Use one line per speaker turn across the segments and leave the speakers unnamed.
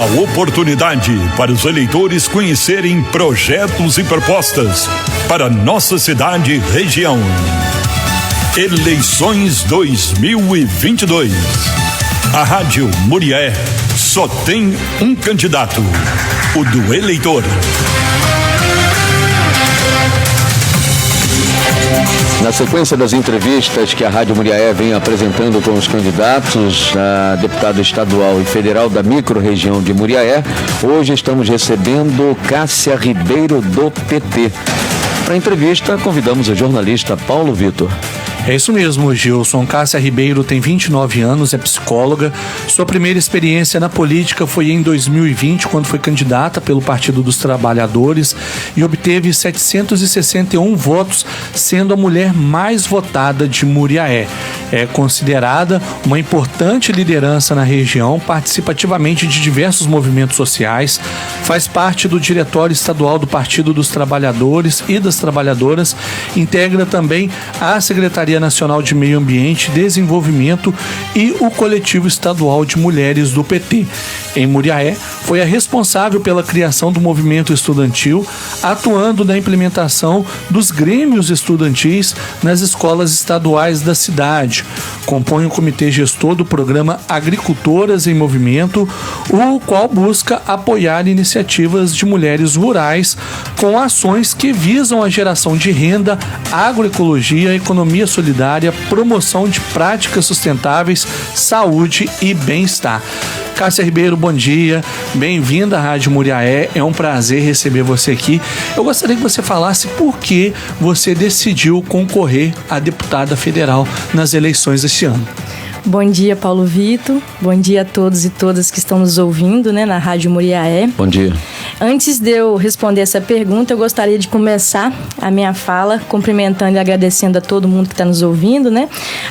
Uma oportunidade para os eleitores conhecerem projetos e propostas para nossa cidade e região. Eleições 2022. A Rádio Muriaé só tem um candidato, o do eleitor.
Na sequência das entrevistas que a Rádio Muriaé vem apresentando com os candidatos a deputado estadual e federal da micro-região de Muriaé, hoje estamos recebendo Cássia Ribeiro, do PT. Para a entrevista, convidamos o jornalista Paulo Vitor.
É isso mesmo, Gilson. Cássia Ribeiro tem 29 anos, é psicóloga. Sua primeira experiência na política foi em 2020, quando foi candidata pelo Partido dos Trabalhadores e obteve 761 votos, sendo a mulher mais votada de Muriaé. É considerada uma importante liderança na região, participa ativamente de diversos movimentos sociais, faz parte do Diretório Estadual do Partido dos Trabalhadores e das Trabalhadoras, integra também a Secretaria Nacional de Meio Ambiente e Desenvolvimento e o Coletivo Estadual de Mulheres do PT. Em Muriaé, foi a responsável pela criação do movimento estudantil, atuando na implementação dos grêmios estudantis nas escolas estaduais da cidade. Compõe o comitê gestor do programa Agricultoras em Movimento, o qual busca apoiar iniciativas de mulheres rurais com ações que visam a geração de renda, agroecologia, economia solidária, promoção de práticas sustentáveis, saúde e bem-estar. Cássia Ribeiro, bom dia, bem-vinda à Rádio Muriaé, é um prazer receber você aqui. Eu gostaria que você falasse por que você decidiu concorrer a deputada federal nas eleições deste ano.
Bom dia, Paulo Vitor. Bom dia a todos e todas que estão nos ouvindo, na Rádio Muriaé.
Bom dia.
Antes de eu responder essa pergunta, eu gostaria de começar a minha fala cumprimentando e agradecendo a todo mundo que está nos ouvindo,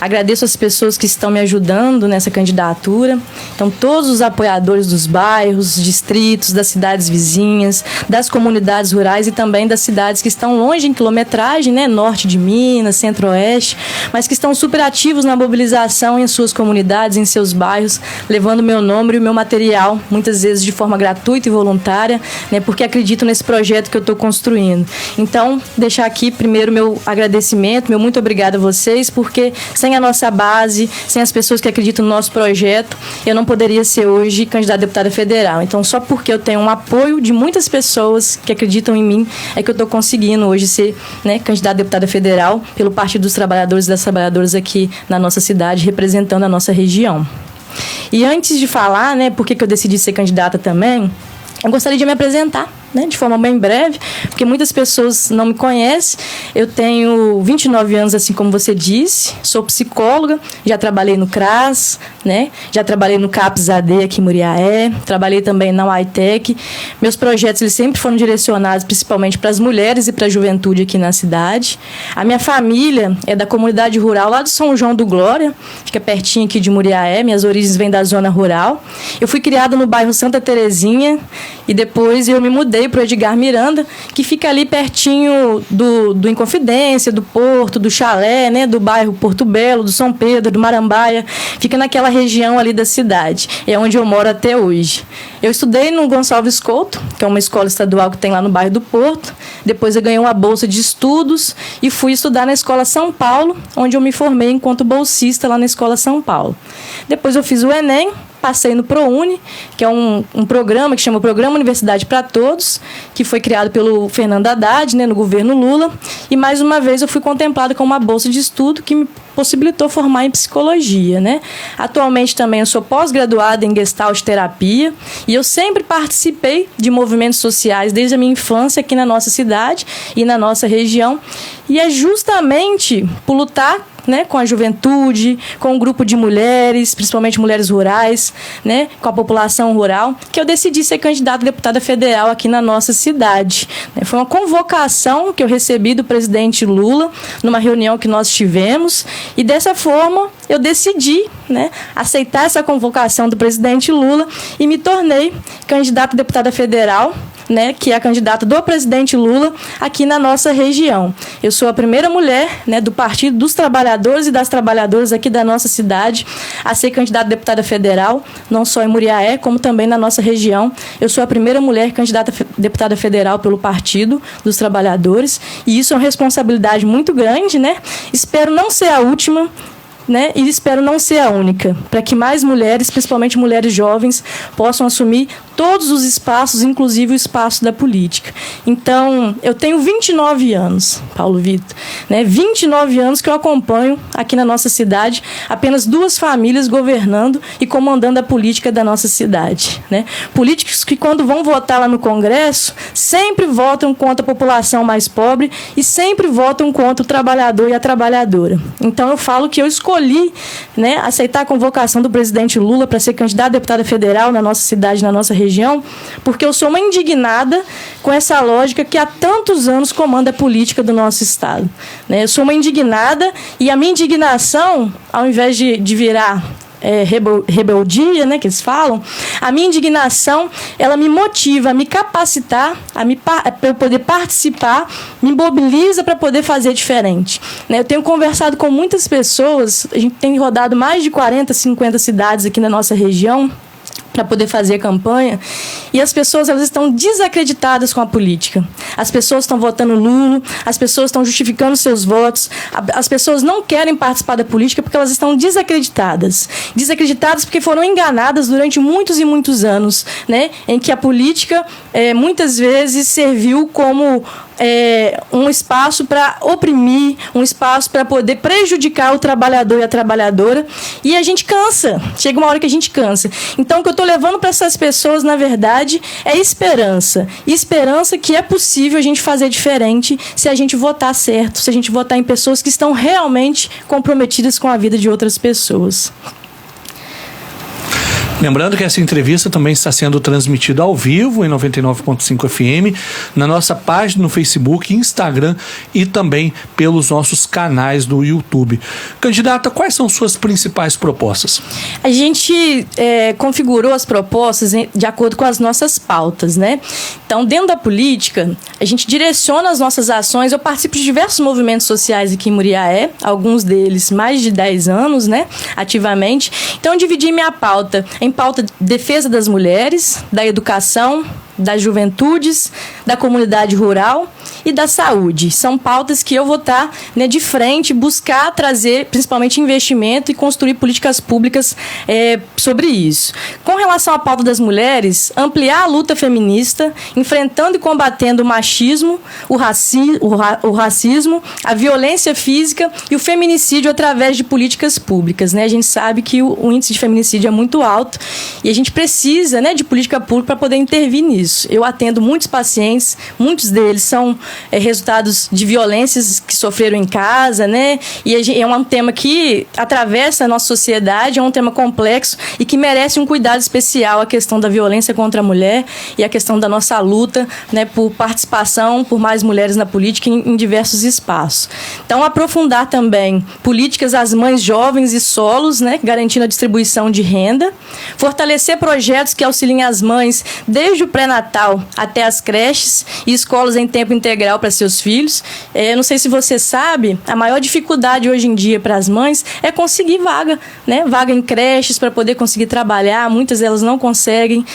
Agradeço as pessoas que estão me ajudando nessa candidatura. Então, todos os apoiadores dos bairros, distritos, das cidades vizinhas, das comunidades rurais e também das cidades que estão longe em quilometragem, norte de Minas, centro-oeste, mas que estão super ativos na mobilização em suas comunidades, em seus bairros, levando meu nome e o meu material, muitas vezes de forma gratuita e voluntária, porque acredito nesse projeto que eu estou construindo. Então, deixar aqui primeiro meu agradecimento, meu muito obrigado a vocês, porque sem a nossa base, sem as pessoas que acreditam no nosso projeto, eu não poderia ser hoje candidata a deputada federal. Então, só porque eu tenho um apoio de muitas pessoas que acreditam em mim, é que eu estou conseguindo hoje ser candidata a deputada federal pelo Partido dos Trabalhadores e das Trabalhadoras aqui na nossa cidade, representando a nossa região. E antes de falar, por que eu decidi ser candidata também, eu gostaria de me apresentar, de forma bem breve, porque muitas pessoas não me conhecem. Eu tenho 29 anos, assim como você disse, sou psicóloga, já trabalhei no CRAS, já trabalhei no CAPS-AD aqui em Muriaé, trabalhei também na UAITEC. Meus projetos eles sempre foram direcionados principalmente para as mulheres e para a juventude aqui na cidade. A minha família é da comunidade rural lá do São João do Glória, fica pertinho aqui de Muriaé, minhas origens vêm da zona rural. Eu fui criada no bairro Santa Terezinha e depois eu me mudei para o Edgar Miranda, que fica ali pertinho do Inconfidência, do Porto, do Chalé, do bairro Porto Belo, do São Pedro, do Marambaia, fica naquela região ali da cidade, é onde eu moro até hoje. Eu estudei no Gonçalves Couto, que é uma escola estadual que tem lá no bairro do Porto, depois eu ganhei uma bolsa de estudos e fui estudar na Escola São Paulo, onde eu me formei enquanto bolsista lá na Escola São Paulo. Depois eu fiz o Enem, passei no ProUni, que é um programa que chama Programa Universidade para Todos, que foi criado pelo Fernando Haddad, no governo Lula, e mais uma vez eu fui contemplada com uma bolsa de estudo que me possibilitou formar em psicologia, Atualmente também eu sou pós-graduada em Gestalt Terapia e eu sempre participei de movimentos sociais desde a minha infância aqui na nossa cidade e na nossa região, e é justamente por lutar com a juventude, com um grupo de mulheres, principalmente mulheres rurais, com a população rural, que eu decidi ser candidata a deputada federal aqui na nossa cidade. Foi uma convocação que eu recebi do presidente Lula numa reunião que nós tivemos e dessa forma eu decidi aceitar essa convocação do presidente Lula e me tornei candidata a deputada federal né, que é a candidata do presidente Lula aqui na nossa região. Eu sou a primeira mulher, né, do Partido dos Trabalhadores e das Trabalhadoras aqui da nossa cidade a ser candidata a deputada federal, não só em Muriaé, como também na nossa região. Eu sou a primeira mulher candidata a deputada federal pelo Partido dos Trabalhadores, e isso é uma responsabilidade muito grande, né? Espero não ser a última, né? E espero não ser a única, para que mais mulheres, principalmente mulheres jovens, possam assumir todos os espaços, inclusive o espaço da política. Então, eu tenho 29 anos, Paulo Vitor, né? 29 anos que eu acompanho aqui na nossa cidade apenas 2 famílias governando e comandando a política da nossa cidade, né? Políticos que, quando vão votar lá no Congresso, sempre votam contra a população mais pobre e sempre votam contra o trabalhador e a trabalhadora. Então, eu falo que eu escolhi, né, aceitar a convocação do presidente Lula para ser candidata a deputada federal na nossa cidade, na nossa região, porque eu sou uma indignada com essa lógica que há tantos anos comanda a política do nosso Estado, né? Eu sou uma indignada, e a minha indignação, ao invés de virar rebeldia, né, que eles falam, a minha indignação, ela me motiva a me capacitar, para eu poder participar, me mobiliza para poder fazer diferente, né? Eu tenho conversado com muitas pessoas, a gente tem rodado mais de 40, 50 cidades aqui na nossa região para poder fazer campanha, e as pessoas, elas estão desacreditadas com a política. As pessoas estão votando Lula, as pessoas estão justificando seus votos, as pessoas não querem participar da política porque elas estão desacreditadas. Desacreditadas porque foram enganadas durante muitos e muitos anos, né, em que a política muitas vezes serviu como um espaço para oprimir, um espaço para poder prejudicar o trabalhador e a trabalhadora, e a gente cansa, chega uma hora que a gente cansa. Então, o que eu estou levando para essas pessoas, na verdade, é esperança. Esperança que é possível a gente fazer diferente se a gente votar certo, se a gente votar em pessoas que estão realmente comprometidas com a vida de outras pessoas.
Lembrando que essa entrevista também está sendo transmitida ao vivo em 99.5 FM, na nossa página no Facebook, Instagram e também pelos nossos canais do YouTube. Candidata, quais são suas principais propostas?
A gente configurou as propostas de acordo com as nossas pautas, né? Então, dentro da política, a gente direciona as nossas ações. Eu participo de diversos movimentos sociais aqui em Muriaé, alguns deles mais de 10 anos, né, ativamente. Então, eu dividi minha pauta em pauta de defesa das mulheres, da educação, das juventudes, da comunidade rural e da saúde. São pautas que eu vou estar, né, de frente, buscar trazer principalmente investimento e construir políticas públicas sobre isso. Com relação à pauta das mulheres, ampliar a luta feminista, enfrentando e combatendo o machismo, o racismo, a violência física e o feminicídio através de políticas públicas, né? A gente sabe que o índice de feminicídio é muito alto e a gente precisa, né, de política pública para poder intervir nisso. Eu atendo muitos pacientes, muitos deles são resultados de violências que sofreram em casa, né? E é um tema que atravessa a nossa sociedade, é um tema complexo e que merece um cuidado especial, a questão da violência contra a mulher e a questão da nossa luta, né, por participação, por mais mulheres na política em diversos espaços. Então, aprofundar também políticas às mães jovens e solos, né, garantindo a distribuição de renda, fortalecer projetos que auxiliem as mães desde o pré-natal até as creches e escolas em tempo integral para seus filhos. Não sei se você sabe, a maior dificuldade hoje em dia para as mães é conseguir vaga, né? Vaga em creches para poder conseguir trabalhar, muitas delas não conseguem.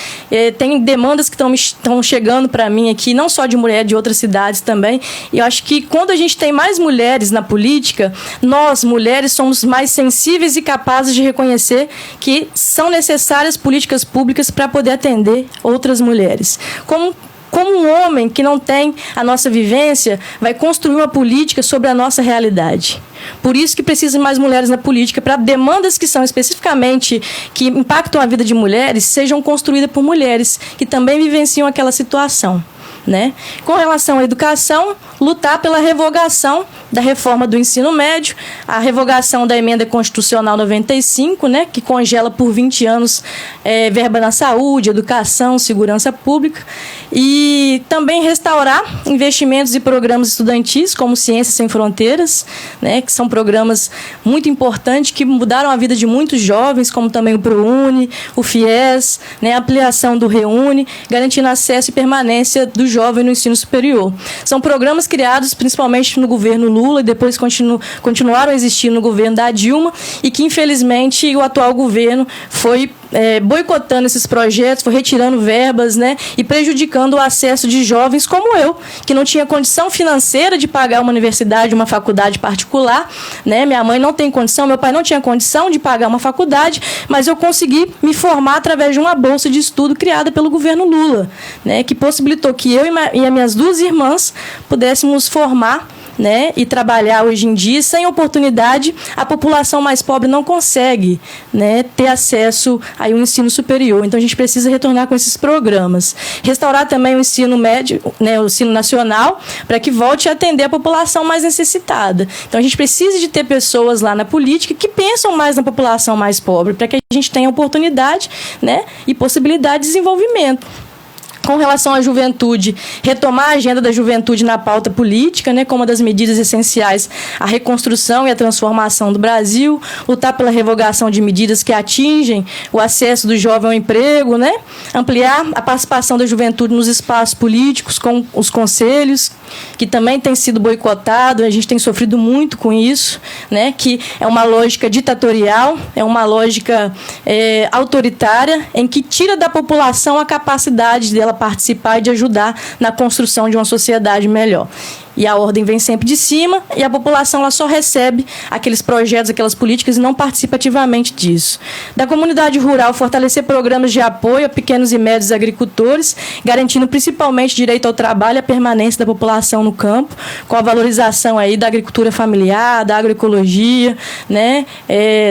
Tem demandas que estão chegando para mim aqui, não só de mulher, de outras cidades também. E eu acho que quando a gente tem mais mulheres na política, nós, mulheres, somos mais sensíveis e capazes de reconhecer que são necessárias políticas públicas para poder atender outras mulheres. Como um homem que não tem a nossa vivência vai construir uma política sobre a nossa realidade. Por isso que precisa de mais mulheres na política, para demandas que são especificamente, que impactam a vida de mulheres, sejam construídas por mulheres que também vivenciam aquela situação. né? Com relação à educação, lutar pela revogação da reforma do ensino médio, a revogação da emenda constitucional 95, né, que congela por 20 anos verba na saúde, educação, segurança pública, e também restaurar investimentos e programas estudantis, como Ciências Sem Fronteiras, né, que são programas muito importantes que mudaram a vida de muitos jovens, como também o ProUni, o FIES, né, a ampliação do REUNE, garantindo acesso e permanência do jovem no ensino superior. São programas criados principalmente no governo Lula e depois continuaram a existir no governo da Dilma e que, infelizmente, o atual governo foi boicotando esses projetos, foi retirando verbas, né, e prejudicando o acesso de jovens como eu, que não tinha condição financeira de pagar uma universidade, uma faculdade particular, né, minha mãe não tem condição, meu pai não tinha condição de pagar uma faculdade, mas eu consegui me formar através de uma bolsa de estudo criada pelo governo Lula, né, que possibilitou que eu e as minhas duas irmãs pudéssemos formar, né, e trabalhar hoje em dia. Sem oportunidade, a população mais pobre não consegue, né, ter acesso ao ensino superior. Então, a gente precisa retornar com esses programas. Restaurar também o ensino médio, né, o ensino nacional, para que volte a atender a população mais necessitada. Então, a gente precisa de ter pessoas lá na política que pensam mais na população mais pobre, para que a gente tenha oportunidade, né, e possibilidade de desenvolvimento. Com relação à juventude, retomar a agenda da juventude na pauta política, né, como uma das medidas essenciais à reconstrução e à transformação do Brasil, lutar pela revogação de medidas que atingem o acesso do jovem ao emprego, né, ampliar a participação da juventude nos espaços políticos, com os conselhos, que também tem sido boicotado, a gente tem sofrido muito com isso, né, que é uma lógica ditatorial, é uma lógica autoritária, em que tira da população a capacidade dela participar e de ajudar na construção de uma sociedade melhor. E a ordem vem sempre de cima e a população ela só recebe aqueles projetos, aquelas políticas e não participa ativamente disso. Da comunidade rural, fortalecer programas de apoio a pequenos e médios agricultores, garantindo principalmente direito ao trabalho e a permanência da população no campo, com a valorização aí da agricultura familiar, da agroecologia, né,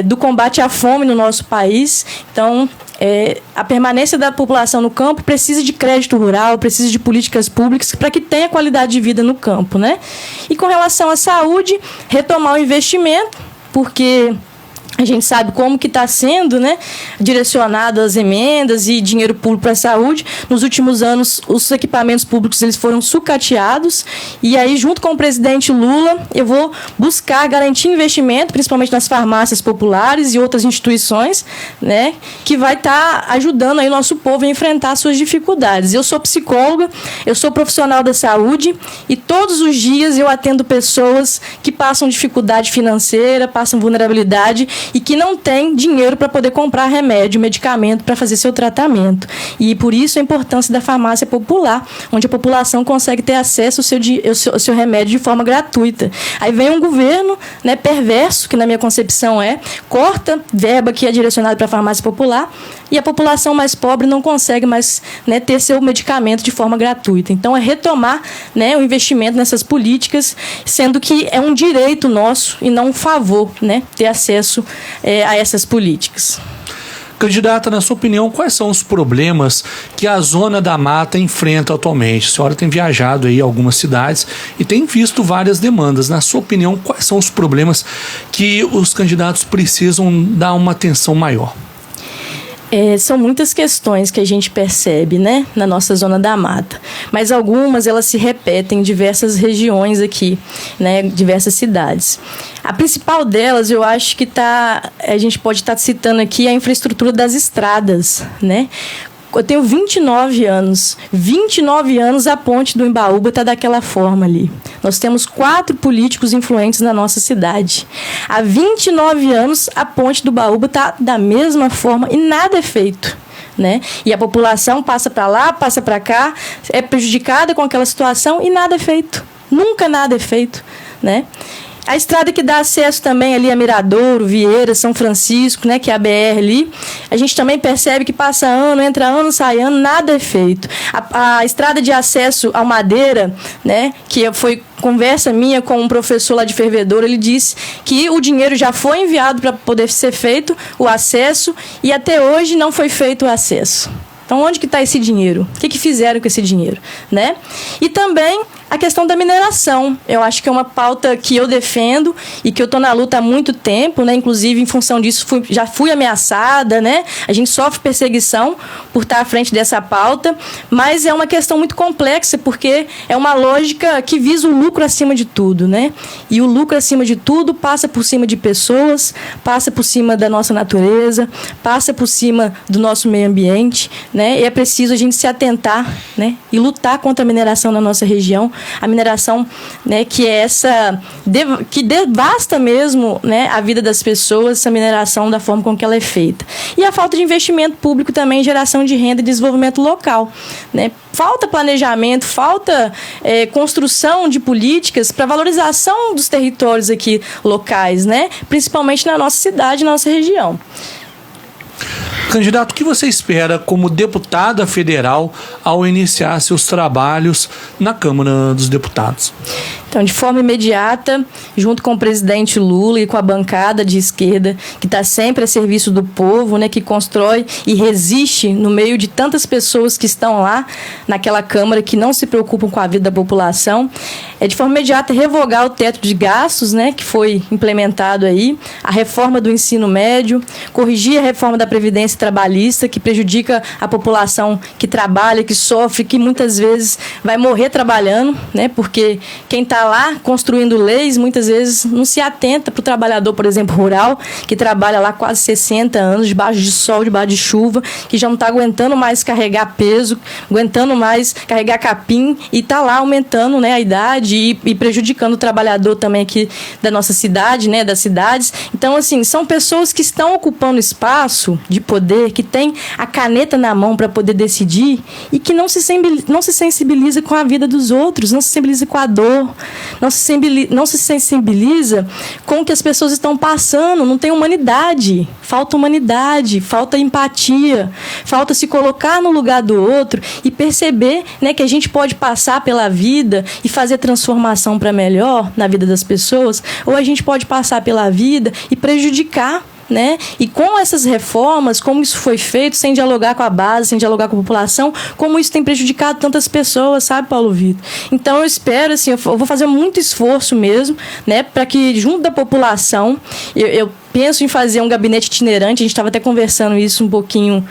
do combate à fome no nosso país. Então, a permanência da população no campo precisa de crédito rural, precisa de políticas públicas para que tenha qualidade de vida no campo, né? E com relação à saúde, retomar o investimento, porque a gente sabe como que está sendo, né, direcionado as emendas e dinheiro público para a saúde. Nos últimos anos, os equipamentos públicos eles foram sucateados. E aí, junto com o presidente Lula, eu vou buscar garantir investimento, principalmente nas farmácias populares e outras instituições, né, que vai estar ajudando aí o nosso povo a enfrentar suas dificuldades. Eu sou psicóloga, eu sou profissional da saúde e todos os dias eu atendo pessoas que passam dificuldade financeira, passam vulnerabilidade e que não tem dinheiro para poder comprar remédio, medicamento para fazer seu tratamento. E por isso a importância da farmácia popular, onde a população consegue ter acesso ao seu remédio de forma gratuita. Aí vem um governo, né, perverso, que na minha concepção corta verba que é direcionada para a farmácia popular e a população mais pobre não consegue mais, né, ter seu medicamento de forma gratuita. Então, é retomar, né, o investimento nessas políticas, sendo que é um direito nosso e não um favor, né, ter acesso a essas políticas.
Candidata, na sua opinião, quais são os problemas que a Zona da Mata enfrenta atualmente? A senhora tem viajado aí a algumas cidades e tem visto várias demandas. Na sua opinião, quais são os problemas que os candidatos precisam dar uma atenção maior?
São muitas questões que a gente percebe, né, na nossa Zona da Mata, mas algumas elas se repetem em diversas regiões aqui, né, diversas cidades. A principal delas, eu acho que a gente pode estar citando aqui a infraestrutura das estradas, né? Eu tenho 29 anos. 29 anos a ponte do Embaúba está daquela forma ali. Nós temos 4 políticos influentes na nossa cidade. Há 29 anos a ponte do Embaúba está da mesma forma e nada é feito, né? E a população passa para lá, passa para cá, é prejudicada com aquela situação e nada é feito. Nunca nada é feito, né? A estrada que dá acesso também ali a Miradouro, Vieira, São Francisco, né, que é a BR ali, a gente também percebe que passa ano, entra ano, sai ano, nada é feito. A estrada de acesso ao Madeira, né, que foi conversa minha com um professor lá de Fervedouro, ele disse que o dinheiro já foi enviado para poder ser feito o acesso e até hoje não foi feito o acesso. Então, onde que está esse dinheiro? O que fizeram com esse dinheiro, né? E também a questão da mineração. Eu acho que é uma pauta que eu defendo e que eu estou na luta há muito tempo, né? Inclusive, em função disso, já fui ameaçada, né? A gente sofre perseguição por estar à frente dessa pauta, mas é uma questão muito complexa, porque é uma lógica que visa o lucro acima de tudo, né? E o lucro acima de tudo passa por cima de pessoas, passa por cima da nossa natureza, passa por cima do nosso meio ambiente, né? E é preciso a gente se atentar, né? E lutar contra a mineração na nossa região. A mineração, né, que é essa que devasta mesmo, né, a vida das pessoas, essa mineração da forma com que ela é feita. E a falta de investimento público também em geração de renda e desenvolvimento local, né? Falta planejamento, falta construção de políticas para valorização dos territórios aqui locais, né? Principalmente na nossa cidade, na nossa região.
Candidato, o que você espera como deputada federal ao iniciar seus trabalhos na Câmara dos Deputados?
Então, de forma imediata, junto com o presidente Lula e com a bancada de esquerda, que está sempre a serviço do povo, né, que constrói e resiste no meio de tantas pessoas que estão lá naquela Câmara, que não se preocupam com a vida da população, de forma imediata revogar o teto de gastos, né, que foi implementado aí, a reforma do ensino médio, corrigir a reforma da Previdência Trabalhista, que prejudica a população que trabalha, que sofre, que muitas vezes vai morrer trabalhando, né, porque quem está lá construindo leis, muitas vezes não se atenta para o trabalhador, por exemplo, rural, que trabalha lá quase 60 anos, debaixo de sol, debaixo de chuva, que já não está aguentando mais carregar peso, aguentando mais carregar capim, e está lá aumentando, né, a idade e prejudicando o trabalhador também aqui da nossa cidade, né, das cidades. Então, assim, são pessoas que estão ocupando espaço de poder, que tem a caneta na mão para poder decidir e que não se sensibiliza com a vida dos outros, não se sensibiliza com a dor, não se sensibiliza com o que as pessoas estão passando, não tem humanidade, falta empatia, falta se colocar no lugar do outro e perceber, né, que a gente pode passar pela vida e fazer transformação para melhor na vida das pessoas, ou a gente pode passar pela vida e prejudicar, né? E com essas reformas, como isso foi feito, sem dialogar com a base, sem dialogar com a população, como isso tem prejudicado tantas pessoas, sabe, Paulo Vitor? Então eu espero, assim, eu vou fazer muito esforço mesmo, né, para que junto da população, eu penso em fazer um gabinete itinerante, a gente estava até conversando isso um pouquinho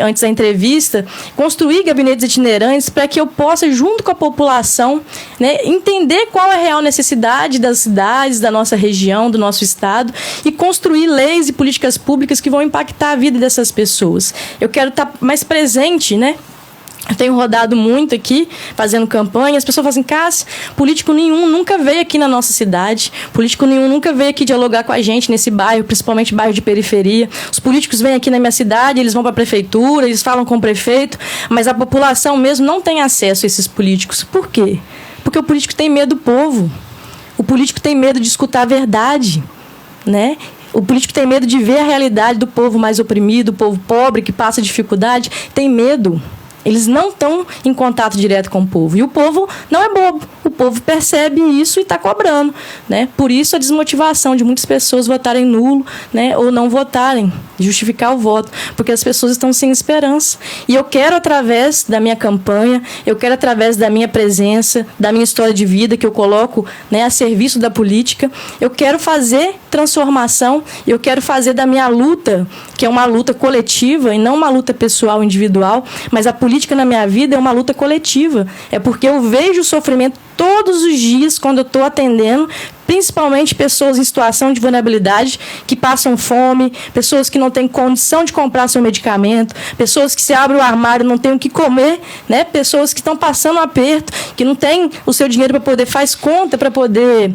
antes da entrevista, construir gabinetes itinerantes para que eu possa, junto com a população, né, entender qual é a real necessidade das cidades, da nossa região, do nosso estado, e construir leis e políticas públicas que vão impactar a vida dessas pessoas. Eu quero estar mais presente, né? Eu tenho rodado muito aqui, fazendo campanha, as pessoas falam assim, Cássia, político nenhum nunca veio aqui na nossa cidade, político nenhum nunca veio aqui dialogar com a gente nesse bairro, principalmente bairro de periferia. Os políticos vêm aqui na minha cidade, eles vão para a prefeitura, eles falam com o prefeito, mas a população mesmo não tem acesso a esses políticos. Por quê? Porque o político tem medo do povo, o político tem medo de escutar a verdade, né? O político tem medo de ver a realidade do povo mais oprimido, do povo pobre que passa dificuldade, tem medo. Eles não estão em contato direto com o povo. E o povo não é bobo. O povo percebe isso e está cobrando, né? Por isso a desmotivação de muitas pessoas votarem nulo, né? Ou não votarem, justificar o voto. Porque as pessoas estão sem esperança. E eu quero, através da minha campanha, eu quero, através da minha presença, da minha história de vida, que eu coloco, né, a serviço da política, eu quero fazer transformação, eu quero fazer da minha luta, que é uma luta coletiva e não uma luta pessoal, individual, mas a política na minha vida é uma luta coletiva. É porque eu vejo o sofrimento todos os dias quando eu estou atendendo, principalmente pessoas em situação de vulnerabilidade, que passam fome, pessoas que não têm condição de comprar seu medicamento, pessoas que se abrem o armário e não têm o que comer, né? Pessoas que estão passando aperto, que não têm o seu dinheiro para poder, faz conta para poder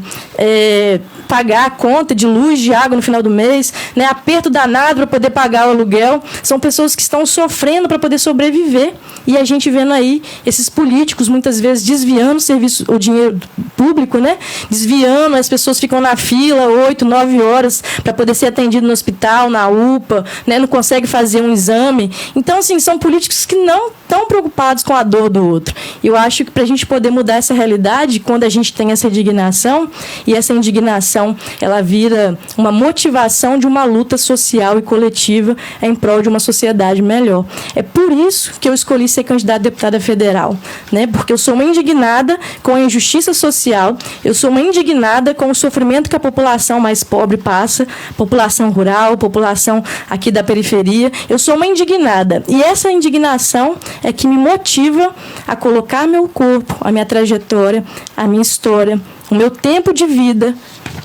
pagar a conta de luz, de água no final do mês, né? Aperto danado para poder pagar o aluguel. São pessoas que estão sofrendo para poder sobreviver. E a gente vendo aí esses políticos, muitas vezes, desviando o dinheiro público, né? Desviando as pessoas ficam na fila 8, 9 horas para poder ser atendido no hospital, na UPA, né? Não consegue fazer um exame. Então, assim, são políticos que não estão preocupados com a dor do outro. E eu acho que para a gente poder mudar essa realidade, quando a gente tem essa indignação, e essa indignação ela vira uma motivação de uma luta social e coletiva em prol de uma sociedade melhor. É por isso que eu escolhi ser candidata a deputada federal, né? Porque eu sou uma indignada com a injustiça social, eu sou uma indignada com o sofrimento que a população mais pobre passa, população rural, população aqui da periferia. Eu sou uma indignada. E essa indignação é que me motiva a colocar meu corpo, a minha trajetória, a minha história, o meu tempo de vida,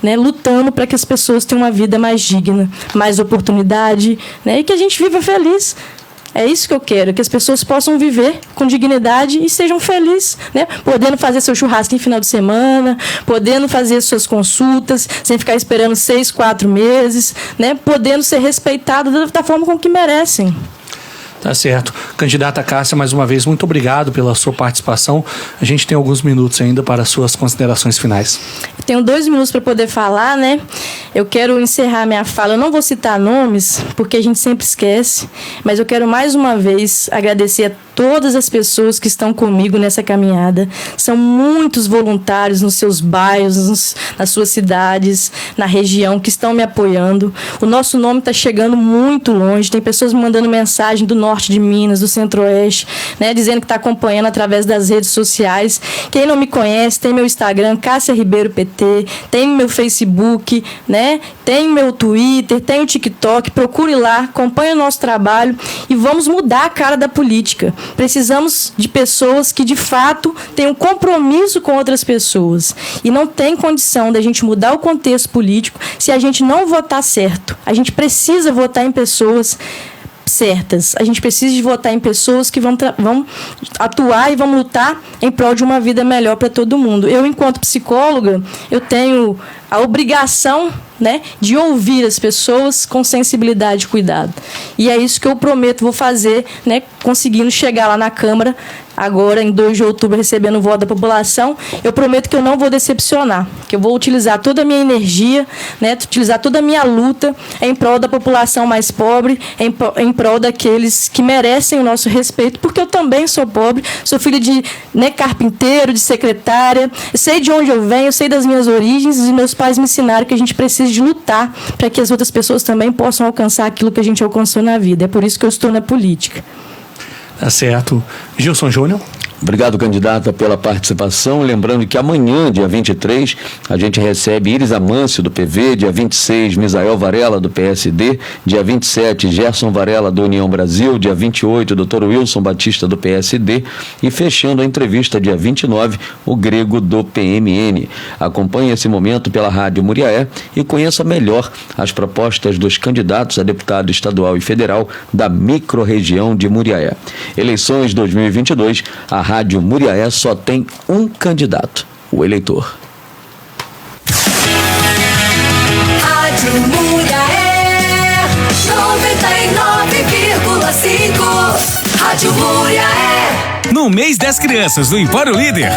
né, lutando para que as pessoas tenham uma vida mais digna, mais oportunidade, né, e que a gente viva feliz. É isso que eu quero, que as pessoas possam viver com dignidade e sejam felizes, né? Podendo fazer seu churrasquinho final de semana, podendo fazer suas consultas, sem ficar esperando 6, 4 meses, né? Podendo ser respeitados da forma com que merecem.
Tá certo. Candidata Cássia, mais uma vez, muito obrigado pela sua participação. A gente tem alguns minutos ainda para as suas considerações finais.
Eu tenho 2 minutos para poder falar, né? Eu quero encerrar minha fala. Eu não vou citar nomes, porque a gente sempre esquece, mas eu quero mais uma vez agradecer a todas as pessoas que estão comigo nessa caminhada. São muitos voluntários nos seus bairros, nas suas cidades, na região, que estão me apoiando. O nosso nome está chegando muito longe. Tem pessoas me mandando mensagem do norte de Minas, do centro-oeste, né, dizendo que está acompanhando através das redes sociais. Quem não me conhece, tem meu Instagram, Cássia Ribeiro PT, tem meu Facebook, né, tem meu Twitter, tem o TikTok. Procure lá, acompanhe o nosso trabalho e vamos mudar a cara da política. Precisamos de pessoas que, de fato, tenham compromisso com outras pessoas. E não tem condição da gente mudar o contexto político se a gente não votar certo. A gente precisa votar em pessoas certas. A gente precisa de votar em pessoas que vão atuar e vão lutar em prol de uma vida melhor para todo mundo. Eu, enquanto psicóloga, eu tenho a obrigação, né, de ouvir as pessoas com sensibilidade e cuidado. E é isso que eu prometo vou fazer, né, conseguindo chegar lá na Câmara, agora em 2 de outubro, recebendo o voto da população. Eu prometo que eu não vou decepcionar, que eu vou utilizar toda a minha energia, né, utilizar toda a minha luta em prol da população mais pobre, em prol daqueles que merecem o nosso respeito, porque eu também sou pobre, sou filha de, né, carpinteiro, de secretária, eu sei de onde eu venho, eu sei das minhas origens, e meus pais me ensinaram que a gente precisa de lutar para que as outras pessoas também possam alcançar aquilo que a gente alcançou na vida. É por isso que eu estou na política.
Tá certo. Gilson Júnior.
Obrigado, candidata, pela participação. Lembrando que amanhã, dia 23, a gente recebe Iris Amâncio, do PV, dia 26, Misael Varela, do PSD, dia 27, Gerson Varela, do União Brasil, dia 28, Dr. Wilson Batista, do PSD, e fechando a entrevista, dia 29, o Grego, do PMN. Acompanhe esse momento pela Rádio Muriaé e conheça melhor as propostas dos candidatos a deputado estadual e federal da micro-região de Muriaé. Eleições 2022, a Rádio Muriaé só tem um candidato, o eleitor.
Rádio Muriaé 99,5. Rádio Muriaé.
No mês das crianças do Empório Líder,